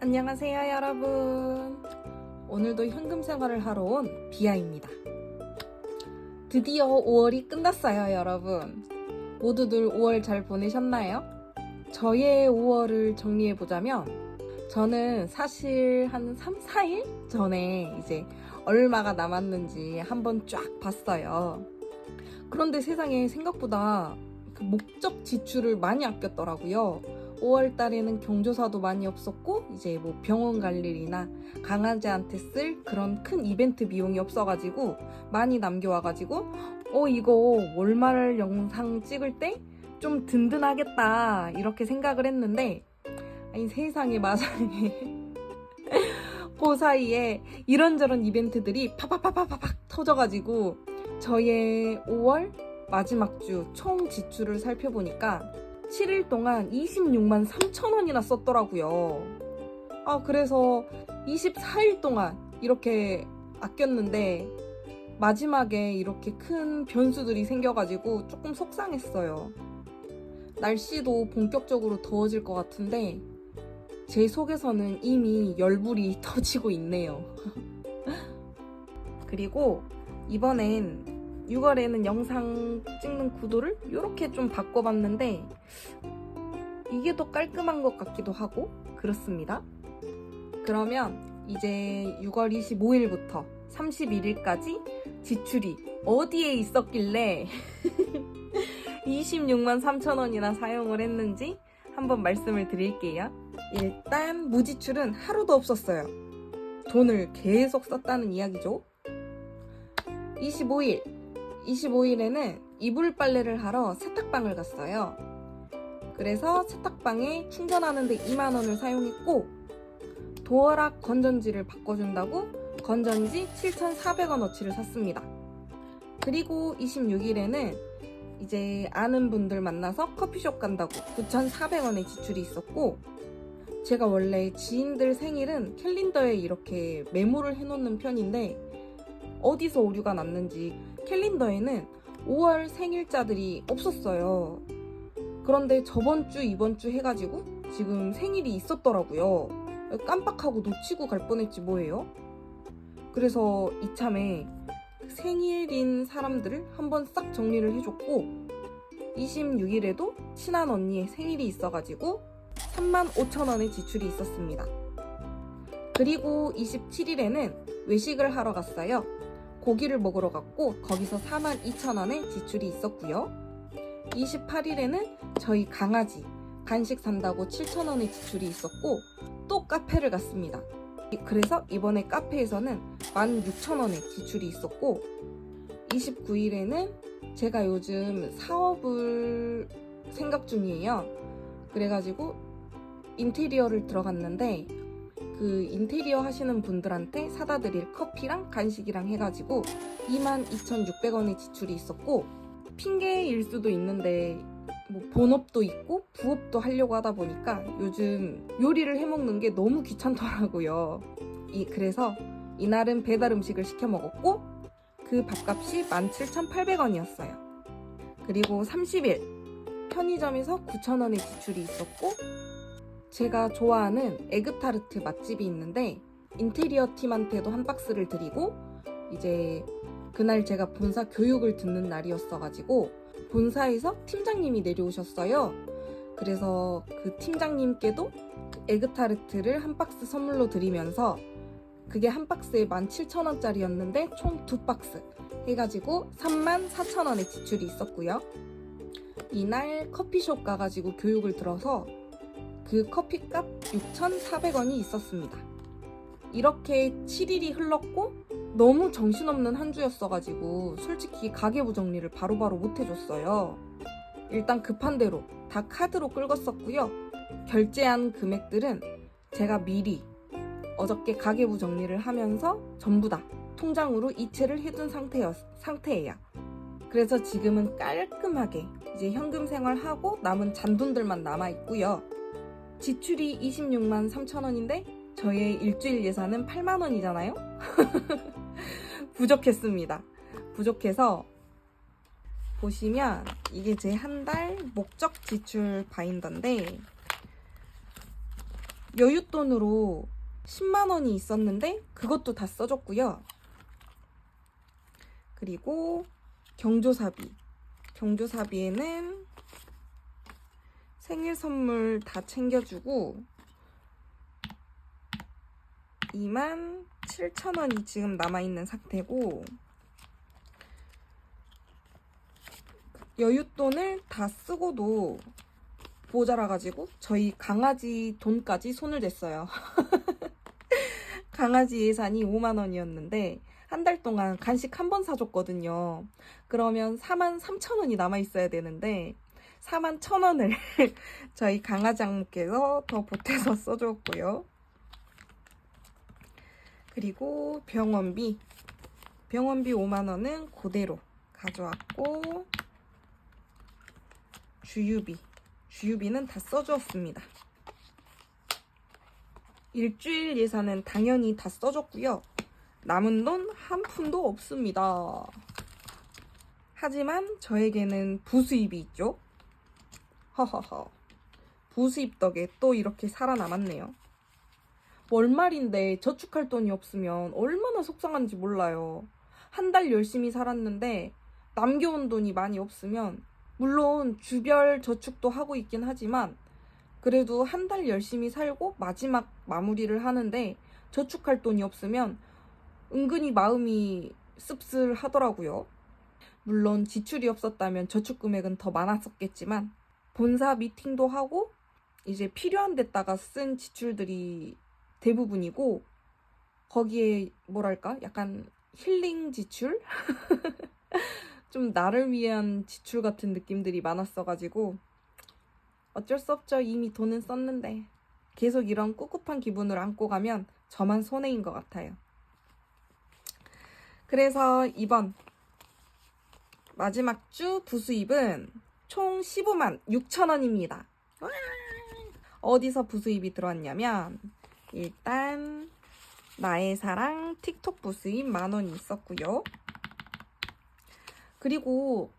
안녕하세요 여러분. 오늘도 현금 생활을 하러 온 비아입니다. 드디어 5월이 끝났어요 여러분. 모두들 5월 잘 보내셨나요? 저의 5월을 정리해보자면 저는 사실 한 3, 4일 전에 이제 얼마가 남았는지 한번 쫙 봤어요. 그런데 세상에 생각보다 그 목적 지출을 많이 아꼈더라고요. 5월 달에는 경조사도 많이 없었고 이제 뭐 병원 갈 일이나 강아지한테 쓸 그런 큰 이벤트 비용이 없어가지고 많이 남겨와가지고 이거 월말 영상 찍을 때 좀 든든하겠다 이렇게 생각을 했는데 아니 세상에 마상에 그 사이에 이런저런 이벤트들이 팍팍팍팍팍 터져가지고 저의 5월 마지막 주 총 지출을 살펴보니까 7일 동안 26만 3천 원이나 썼더라고요. 그래서 24일 동안 이렇게 아꼈는데 마지막에 이렇게 큰 변수들이 생겨가지고 조금 속상했어요. 날씨도 본격적으로 더워질 것 같은데 제 속에서는 이미 열불이 터지고 있네요. 그리고 이번엔 6월에는 영상 찍는 구도를 이렇게 좀 바꿔봤는데 이게 더 깔끔한 것 같기도 하고 그렇습니다. 그러면 이제 6월 25일부터 31일까지 지출이 어디에 있었길래 26만 3천 원이나 사용을 했는지 한번 말씀을 드릴게요. 일단 무지출은 하루도 없었어요. 돈을 계속 썼다는 이야기죠. 25일에는 이불 빨래를 하러 세탁방을 갔어요. 그래서 세탁방에 충전하는데 2만 원을 사용했고 도어락 건전지를 바꿔준다고 건전지 7,400원어치를 샀습니다. 그리고 26일에는 이제 아는 분들 만나서 커피숍 간다고 9,400원의 지출이 있었고 제가 원래 지인들 생일은 캘린더에 이렇게 메모를 해놓는 편인데 어디서 오류가 났는지 캘린더에는 5월 생일자들이 없었어요. 그런데 저번 주, 이번 주 해가지고 지금 생일이 있었더라고요. 깜빡하고 놓치고 갈 뻔했지 뭐예요. 그래서 이참에 생일인 사람들을 한번 싹 정리를 해줬고 26일에도 친한 언니의 생일이 있어가지고 35,000원의 지출이 있었습니다. 그리고 27일에는 외식을 하러 갔어요. 고기를 먹으러 갔고 거기서 42,000원의 지출이 있었고요. 28일에는 저희 강아지 간식 산다고 7,000원의 지출이 있었고 또 카페를 갔습니다. 그래서 이번에 카페에서는 16,000원의 지출이 있었고 29일에는 제가 요즘 사업을 생각 중이에요. 그래가지고 인테리어를 들어갔는데 그 인테리어 하시는 분들한테 사다 드릴 커피랑 간식이랑 해가지고 22,600원의 지출이 있었고 핑계일 수도 있는데 뭐 본업도 있고 부업도 하려고 하다 보니까 요즘 요리를 해먹는 게 너무 귀찮더라고요. 그래서 이날은 배달 음식을 시켜 먹었고 그 밥값이 17,800원이었어요. 그리고 30일 편의점에서 9,000원의 지출이 있었고 제가 좋아하는 에그타르트 맛집이 있는데 인테리어 팀한테도 한 박스를 드리고 이제 그날 제가 본사 교육을 듣는 날이었어가지고 본사에서 팀장님이 내려오셨어요. 그래서 그 팀장님께도 에그타르트를 한 박스 선물로 드리면서 그게 한 박스에 17,000원짜리였는데 총 2박스 해가지고 34,000원의 지출이 있었고요. 이날 커피숍 가가지고 교육을 들어서 그 커피값 6,400원이 있었습니다. 이렇게 7일이 흘렀고 너무 정신없는 한 주였어가지고 솔직히 가계부 정리를 바로바로 못해줬어요. 일단 급한 대로 다 카드로 끌었었고요. 결제한 금액들은 제가 미리 어저께 가계부 정리를 하면서 전부 다 통장으로 이체를 해둔 상태예요. 그래서 지금은 깔끔하게 이제 현금 생활하고 남은 잔돈들만 남아있고요. 지출이 26만 3천 원인데 저의 일주일 예산은 8만 원이잖아요? 부족했습니다. 부족해서 보시면 이게 제 한 달 목적 지출 바인더인데 여윳돈으로 10만 원이 있었는데 그것도 다 써줬고요. 그리고 경조사비. 경조사비에는 생일 선물 다 챙겨주고 27,000원이 지금 남아있는 상태고, 여윳돈을 다 쓰고도 모자라가지고 저희 강아지 돈까지 손을 댔어요. 강아지 예산이 5만 원이었는데 한 달 동안 간식 한 번 사줬거든요. 그러면 43,000원이 남아있어야 되는데 41,000원을 저희 강아지 악목께서 더 보태서 써줬고요. 그리고 병원비 5만 원은 그대로 가져왔고, 주유비는 다 써주었습니다. 일주일 예산은 당연히 다 써줬고요. 남은 돈 한 푼도 없습니다. 하지만 저에게는 부수입이 있죠. 허허허. 부수입 덕에 또 이렇게 살아남았네요. 월말인데 저축할 돈이 없으면 얼마나 속상한지 몰라요. 한 달 열심히 살았는데 남겨온 돈이 많이 없으면, 물론 주별 저축도 하고 있긴 하지만 그래도 한 달 열심히 살고 마지막 마무리를 하는데 저축할 돈이 없으면 은근히 마음이 씁쓸하더라고요. 물론 지출이 없었다면 저축 금액은 더 많았었겠지만 본사 미팅도 하고 이제 필요한 데다가 쓴 지출들이 대부분이고, 거기에 뭐랄까 약간 힐링 지출? 좀 나를 위한 지출 같은 느낌들이 많았어가지고 어쩔 수 없죠. 이미 돈은 썼는데 계속 이런 꿉꿉한 기분을 안고 가면 저만 손해인 것 같아요. 그래서 이번 마지막 주 부수입은 총 15만 6천 원입니다. 어디서 부수입이 들어왔냐면, 일단 나의 사랑 틱톡 부수입 10,000원이 있었고요. 그리고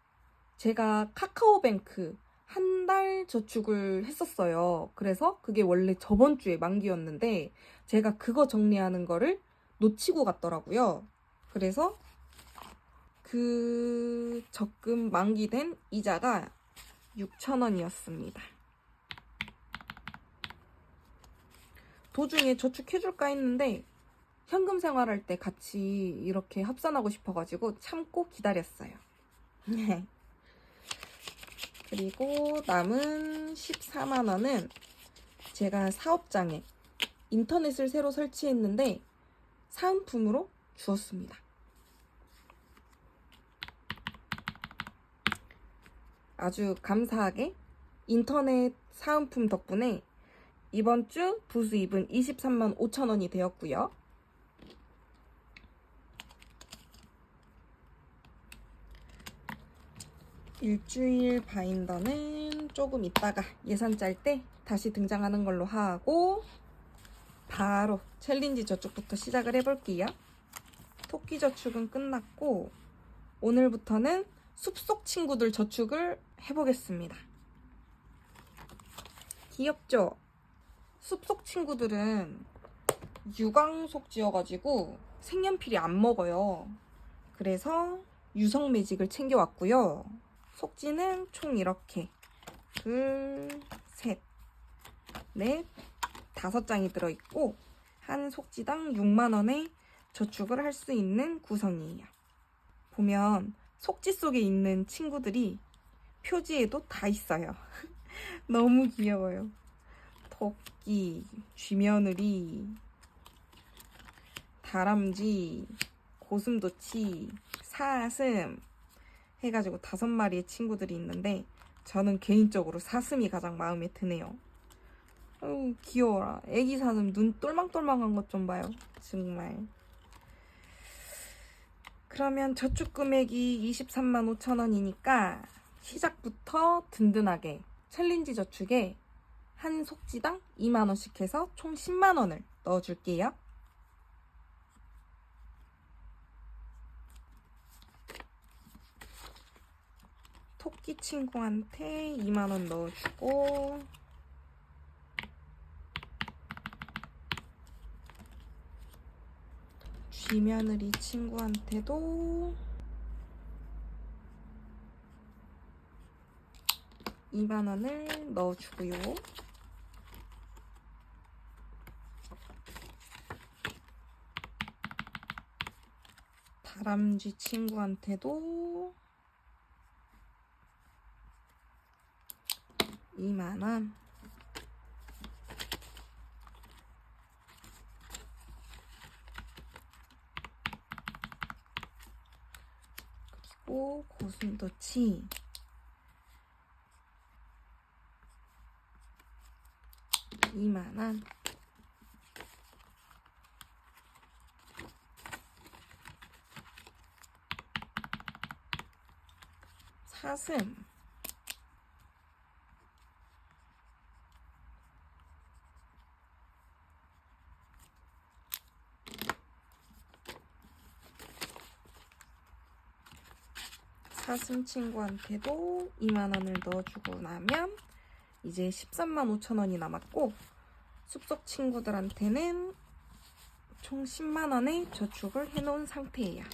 제가 카카오뱅크 한 달 저축을 했었어요. 그래서 그게 원래 저번 주에 만기였는데 제가 그거 정리하는 거를 놓치고 갔더라고요. 그래서 그 적금 만기된 이자가 6,000원이었습니다. 도중에 저축해줄까 했는데 현금 생활할 때 같이 이렇게 합산하고 싶어가지고 참고 기다렸어요. 그리고 남은 14만 원은 제가 사업장에 인터넷을 새로 설치했는데 사은품으로 주었습니다. 아주 감사하게 인터넷 사은품 덕분에 이번 주 부수입은 23만 5천 원이 되었고요. 일주일 바인더는 조금 있다가 예산 짤 때 다시 등장하는 걸로 하고, 바로 챌린지 저축부터 시작을 해볼게요. 토끼 저축은 끝났고 오늘부터는 숲속 친구들 저축을 해보겠습니다. 귀엽죠? 숲속 친구들은 유광 속지여가지고 색연필이 안 먹어요. 그래서 유성 매직을 챙겨왔고요. 속지는 총 이렇게 둘, 셋, 넷, 5장이 들어있고 한 속지당 6만 원의 저축을 할 수 있는 구성이에요. 보면 속지 속에 있는 친구들이 표지에도 다 있어요. 너무 귀여워요. 토끼, 쥐며느리, 다람쥐, 고슴도치, 사슴 해가지고 5마리의 친구들이 있는데 저는 개인적으로 사슴이 가장 마음에 드네요. 귀여워라. 애기 사슴 눈 똘망똘망한 것 좀 봐요. 정말. 그러면 저축 금액이 23만 5천 원이니까 시작부터 든든하게 챌린지 저축에 한 속지당 2만 원씩 해서 총 10만 원을 넣어줄게요. 토끼 친구한테 2만 원 넣어주고, 이며느리 친구한테도 2만 원을 넣어주고요. 다람쥐 친구한테도 2만 원. 그리고 고슴도치 2만 원. 사슴 4승 친구한테도 2만 원을 넣어주고 나면 이제 13만 5천 원이 남았고, 숲속 친구들한테는 총 10만 원의 저축을 해놓은 상태예요.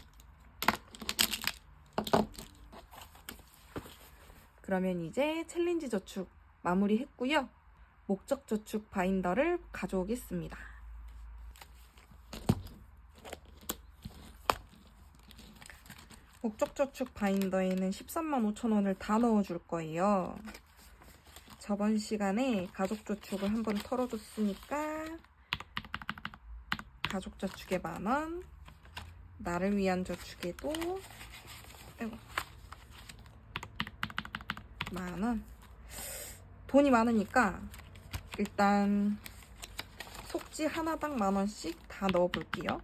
그러면 이제 챌린지 저축 마무리했고요. 목적 저축 바인더를 가져오겠습니다. 목적 저축 바인더에는 13만 5천 원을 다 넣어줄 거예요. 저번 시간에 가족 저축을 한번 털어줬으니까 가족 저축에 만원, 나를 위한 저축에도 만원. 돈이 많으니까 일단 속지 하나당 만원씩 다 넣어볼게요.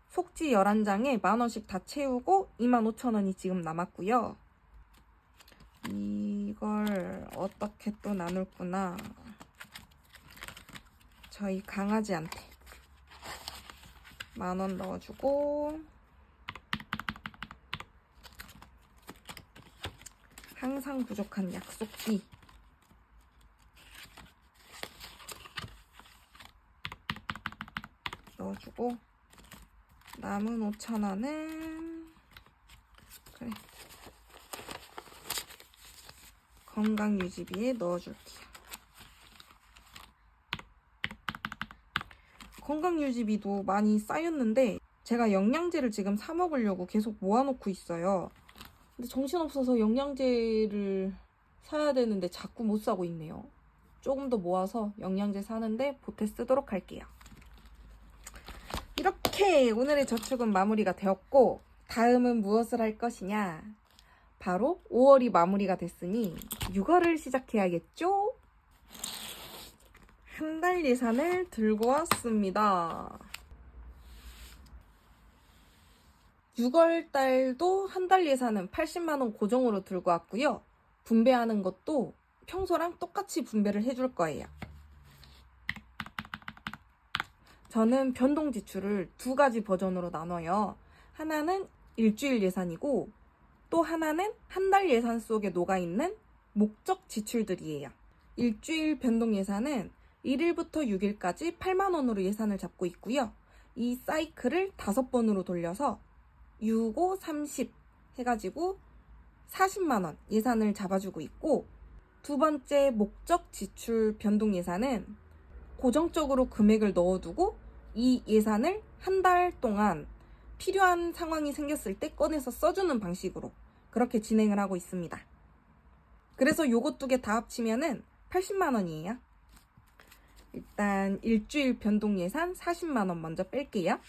속지 11장에 만원씩 다 채우고 2만 5천 원이 지금 남았고요. 이걸 어떻게 또 나눌구나. 저희 강아지한테 만원 넣어주고, 항상 부족한 약속비 넣어주고, 남은 5천 원은 그래, 건강유지비에 넣어줄게요. 건강유지비도 많이 쌓였는데 제가 영양제를 지금 사 먹으려고 계속 모아놓고 있어요. 근데 정신없어서 영양제를 사야 되는데 자꾸 못 사고 있네요. 조금 더 모아서 영양제 사는데 보태 쓰도록 할게요. 이렇게 오늘의 저축은 마무리가 되었고, 다음은 무엇을 할 것이냐? 바로 5월이 마무리가 됐으니 6월을 시작해야겠죠? 한 달 예산을 들고 왔습니다. 6월 달도 한 달 예산은 80만 원 고정으로 들고 왔고요. 분배하는 것도 평소랑 똑같이 분배를 해줄 거예요. 저는 변동 지출을 2가지 버전으로 나눠요. 하나는 일주일 예산이고, 또 하나는 한 달 예산 속에 녹아있는 목적 지출들이에요. 일주일 변동 예산은 1일부터 6일까지 8만 원으로 예산을 잡고 있고요. 이 사이클을 5번으로 돌려서 6, 5, 30 해가지고 40만 원 예산을 잡아주고 있고, 두 번째 목적 지출 변동 예산은 고정적으로 금액을 넣어두고 이 예산을 한 달 동안 필요한 상황이 생겼을 때 꺼내서 써주는 방식으로 그렇게 진행을 하고 있습니다. 그래서 요것 2개 다 합치면은 80만 원이에요. 일단 일주일 변동 예산 40만 원 먼저 뺄게요.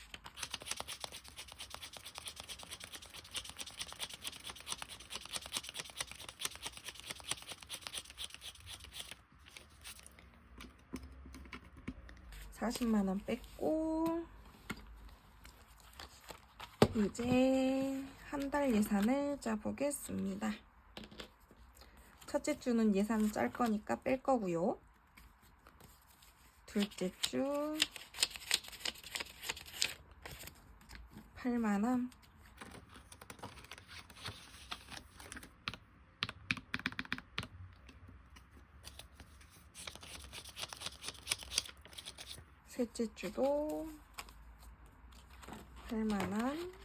40만원 뺐고, 이제 한 달 예산을 짜보겠습니다. 첫째 주는 예산 짤 거니까 뺄 거고요. 둘째 주 8만원, 셋째 주도 8만원,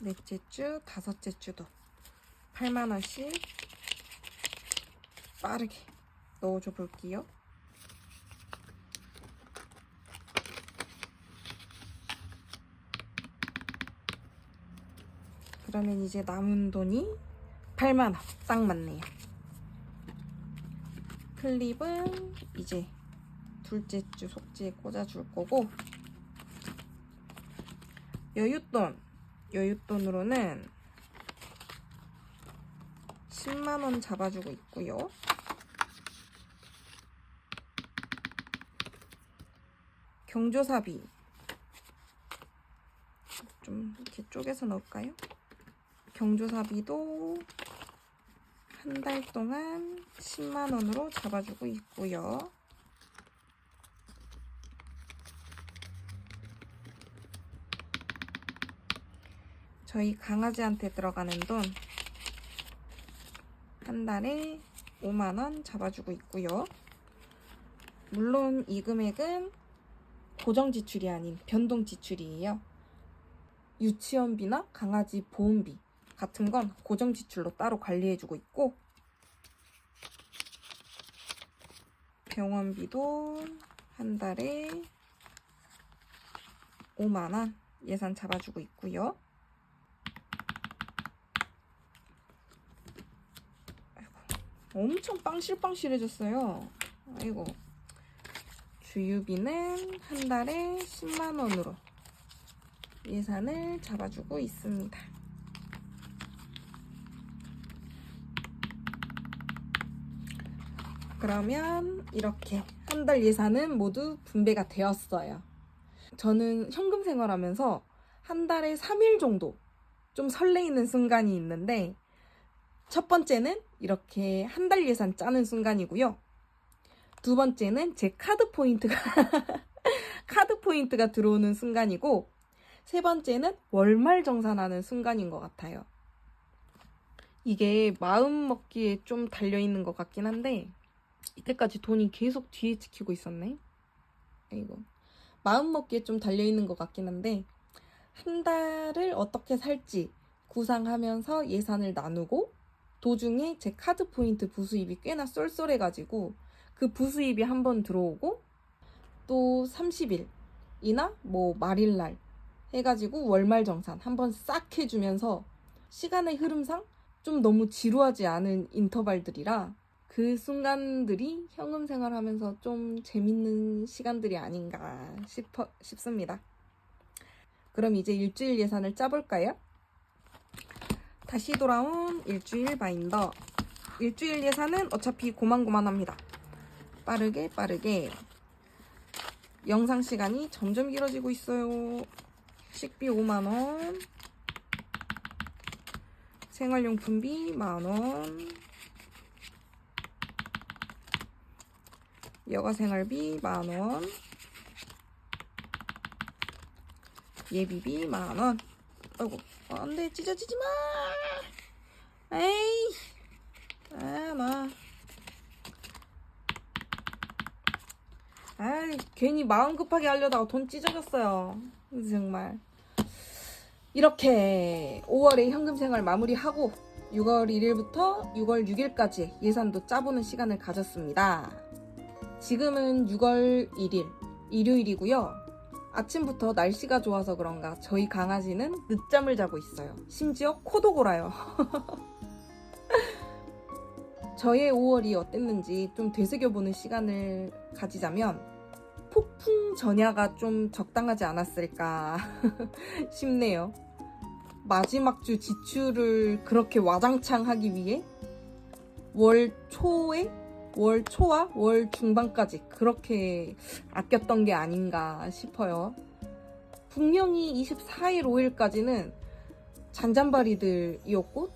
넷째 주, 다섯째 주도 8만원씩 빠르게 넣어줘 볼게요. 그러면 이제 남은 돈이 8만원 딱 맞네요. 클립은 이제 둘째 주 속지에 꽂아줄 거고, 여윳돈으로는 10만원 잡아주고 있고요. 경조사비 좀 이렇게 쪼개서 넣을까요? 경조사비도 한 달 동안 10만원으로 잡아주고 있고요. 저희 강아지한테 들어가는 돈 한 달에 5만원 잡아주고 있고요. 물론 이 금액은 고정 지출이 아닌 변동 지출이에요. 유치원비나 강아지 보험비 같은 건 고정 지출로 따로 관리해주고 있고, 병원비도 한 달에 5만원 예산 잡아주고 있고요. 엄청 빵실빵실해졌어요. 아이고. 주유비는 한 달에 10만원으로 예산을 잡아주고 있습니다. 그러면 이렇게 한 달 예산은 모두 분배가 되었어요. 저는 현금 생활하면서 한 달에 3일 정도 좀 설레이는 순간이 있는데, 첫 번째는 이렇게 한 달 예산 짜는 순간이고요. 두 번째는 제 카드 포인트가 들어오는 순간이고, 세 번째는 월말 정산하는 순간인 것 같아요. 이게 마음 먹기에 좀 달려있는 것 같긴 한데, 이때까지 돈이 계속 뒤에 지키고 있었네. 이거 마음 먹기에 좀 달려있는 것 같긴 한데, 한 달을 어떻게 살지 구상하면서 예산을 나누고, 도중에 제 카드 포인트 부수입이 꽤나 쏠쏠해가지고 그 부수입이 한번 들어오고, 또 30일이나 뭐 말일날 해가지고 월말 정산 한번 싹 해주면서 시간의 흐름상 좀 너무 지루하지 않은 인터벌들이라 그 순간들이 현금 생활하면서 좀 재밌는 시간들이 아닌가 싶습니다. 그럼 이제 일주일 예산을 짜볼까요? 다시 돌아온 일주일 바인더. 일주일 예산은 어차피 고만고만합니다. 빠르게 영상 시간이 점점 길어지고 있어요. 식비 5만원, 생활용품비 만원, 여가생활비 만원, 예비비 만원. 아이고, 안돼, 찢어지지 마. 에이, 괜히 마음 급하게 하려다가 돈 찢어졌어요. 정말. 이렇게 5월에 현금 생활 마무리하고 6월 1일부터 6월 6일까지 예산도 짜보는 시간을 가졌습니다. 지금은 6월 1일 일요일이고요. 아침부터 날씨가 좋아서 그런가 저희 강아지는 늦잠을 자고 있어요. 심지어 코도 골아요. 저의 5월이 어땠는지 좀 되새겨보는 시간을 가지자면, 폭풍 전야가 좀 적당하지 않았을까 싶네요. 마지막 주 지출을 그렇게 와장창 하기 위해 월 초와 월 중반까지 그렇게 아꼈던 게 아닌가 싶어요. 분명히 24일, 5일까지는 잔잔바리들이었고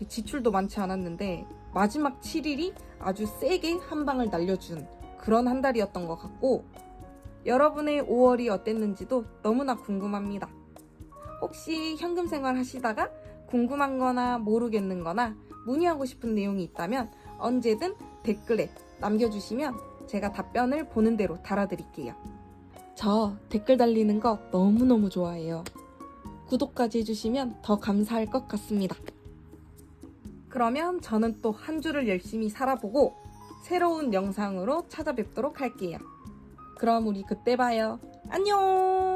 지출도 많지 않았는데 마지막 7일이 아주 세게 한 방을 날려준 그런 한 달이었던 것 같고, 여러분의 5월이 어땠는지도 너무나 궁금합니다. 혹시 현금 생활 하시다가 궁금한 거나 모르겠는 거나 문의하고 싶은 내용이 있다면 언제든 댓글에 남겨주시면 제가 답변을 보는 대로 달아드릴게요. 저 댓글 달리는 거 너무너무 좋아해요. 구독까지 해주시면 더 감사할 것 같습니다. 그러면 저는 또 한 주를 열심히 살아보고 새로운 영상으로 찾아뵙도록 할게요. 그럼 우리 그때 봐요. 안녕!